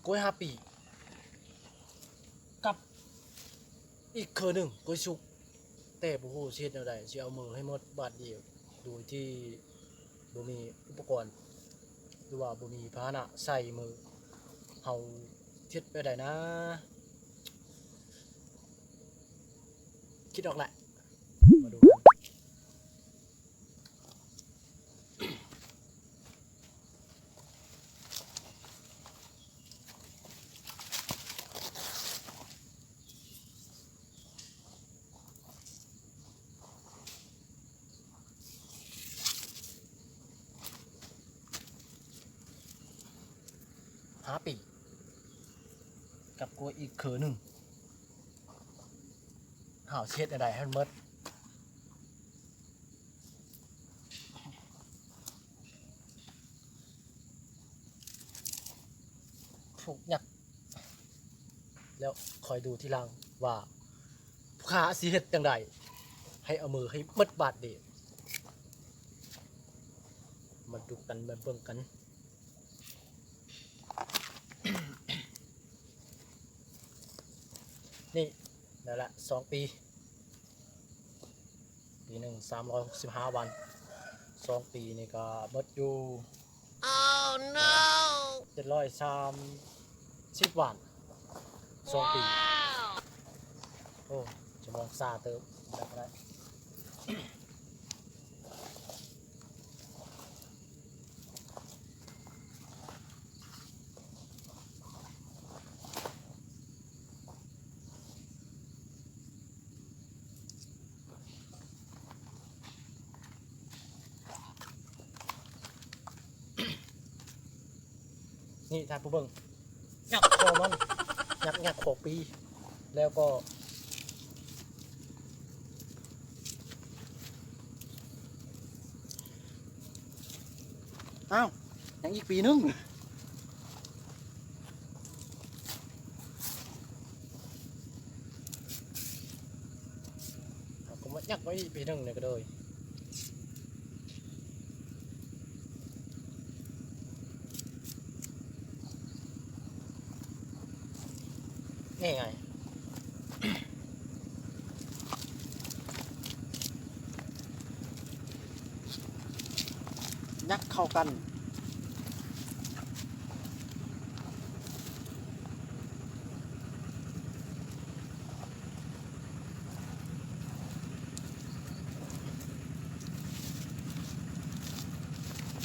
กล้วย5 ปีกับอีกเคอหนึ่งกล้วยสุกแต่บ่ฮู้สิเฮ็ดแนวใดสิเอามือให้หมดบาดเดียวโดยที่บ่มีอุปกรณ์หรือว่าบ่มีพาหนะใส่มือเฮาเฮ็ดไปได้นะคิดออกแหละมาดูกัน5 ปีกับกล้วยอีกเคอหนึ่งเฮาสิเฮ็ดแนวใดให้มันหมดผูกยักแล้วคอยดูทีหลังว่าผู้ค้าสิเฮ็ดจังไดให้เอามือให้หมดบาดเดียวมาดูกันมาเบิ่งกันนี่นั่นแหละ2 ปีปีหนึ่ง365 วัน2 ปีนี่ก็หมดอยู่ oh no 730 วัน2 ปีโอ้จะมองซาเติมแบบไรนี่ท่านผู้เบิ่งยักษ์คอมันยักษ์คอปีแล้วก็อ้าวยังอีกปีนึงก็มายักไว้อีกปีนึงเลยก็เลยนี่ไงยักเข้ากัน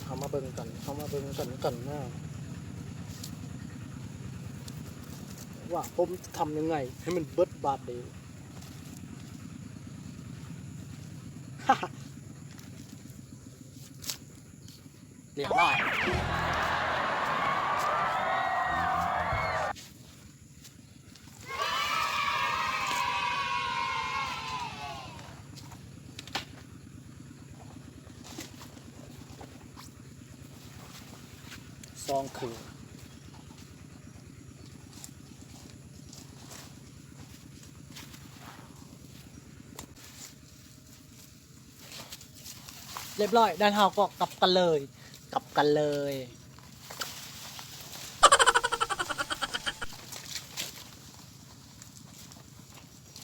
เขามาเบิ่งกันกันนะว่าผมทำยังไงให้มันเบิดบาทเดียวเรียบร้อยซองคือเรียบร้อยด้านเฮาก็กลับกันเลย